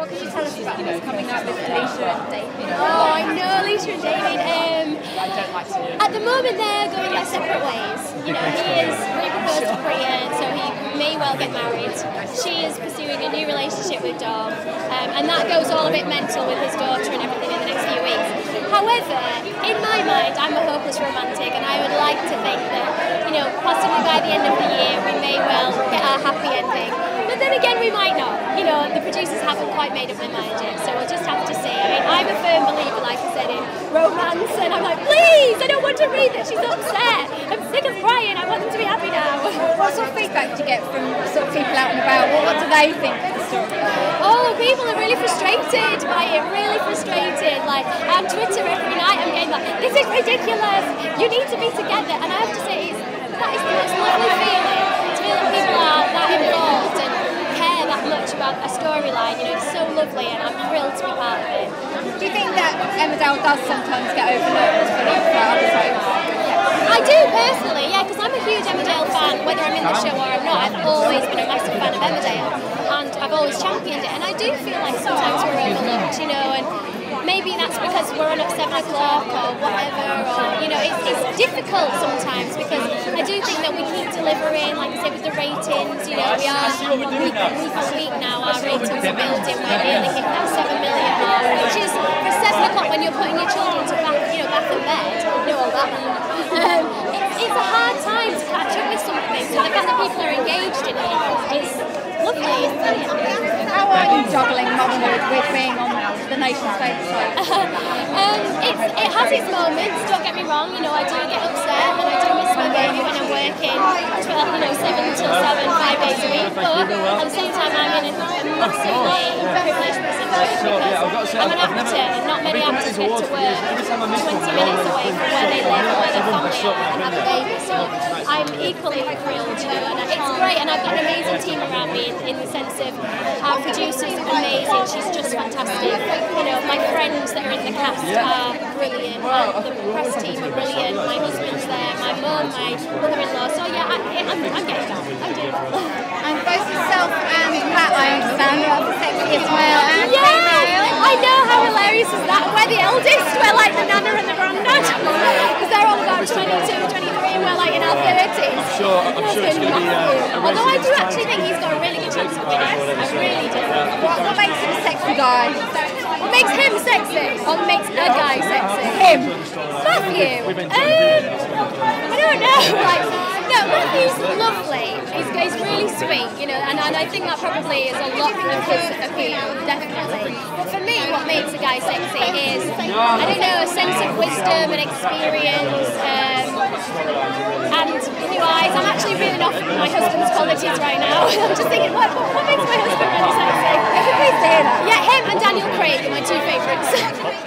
What can you tell us about what's coming up with Alicia and David? Oh, I know Alicia and David. At the moment, they're going their separate ways. You know, he proposed to Priya, so he may well get married. She is pursuing a new relationship with Dom, and that goes all a bit mental with his daughter and everything in the next few weeks. However, in my mind, I'm a hopeless romantic, and I would like to think that, you know, possibly by the end of the year, we may well get our happy ending. But then again, we might not. You know, the producers haven't quite made up their mind yet, so we'll just have to see. I mean, I'm a firm believer, like I said, in romance, and I'm like, please, I don't want to read that she's upset. I'm sick of crying. I want them to be happy now. What sort of feedback do you get from sort of people out and about? What do they think of the story? Oh, people are really frustrated by it, really frustrated. Like, on Twitter every night I'm getting like, this is ridiculous, you need to be together. And I have to say, that is the most lovely feeling, to feel that people are that involved and care that much about a storyline. You know, it's so lovely, and I'm thrilled to be part of it. Do you think that Emmerdale does sometimes get overlooked for other folks? I do personally, yeah, because I'm a huge Emmerdale fan, whether I'm in the show or I'm not. I've always been a massive fan of Emmerdale, and I've always championed it. And I do feel like sometimes we're overlooked, you know, and maybe that's because we're on at 7 o'clock or whatever, or, you know, it's difficult sometimes because I do think that we keep delivering, like I said, with the ratings, you know, we are week on week now, our ratings are building, we're nearly hitting that 7 million mark, which is for 7 o'clock when you're putting your children to bath in bed, you know all that. It's a hard time to catch up with something, so the fact that people are engaged in it is lovely, isn't it? How are you juggling motherhood with being on the nation's favourite show? It has its moments, don't get me wrong, you know, I do get upset and I do miss my baby when I'm working, 7 till 7, 5 days a week, but at the same time I'm in a massively privileged position because I'm an actor and not many actors get to work 20 minutes away from where they live or where their family are and have a baby, so I'm equally thrilled, you know, and it's great, and I've got an amazing team around me in the sense of our producer's amazing, she's just fantastic, you know, my friends that are in the cast are brilliant, and the press team are brilliant, my husband's there, my mum, my mother-in-law, so yeah, I'm getting on, I'm doing well. And both yourself and Pat, I understand, are the sexiest male and yeah, female. I know, how hilarious is that? We're the eldest, we're like the nana and the granddad, because they're all about 22, 23, and we're like in our 30s. I'm sure it's going to be although I do actually think he's got a really good chance of winning, I really do. What makes him a sexy guy? What makes him sexy? What makes a guy sexy? Him. Matthew. I don't know. Like, no, Matthew's lovely. He's really sweet, you know, and I think that probably is a lot of his appeal, definitely. But for me, what makes a guy sexy is, I don't know, a sense of wisdom and experience, and blue eyes. I'm actually reeling off my husband's qualities right now. I'm just thinking, what makes my husband really sexy? Please say that. Yeah, him and Daniel Craig are my two favourites.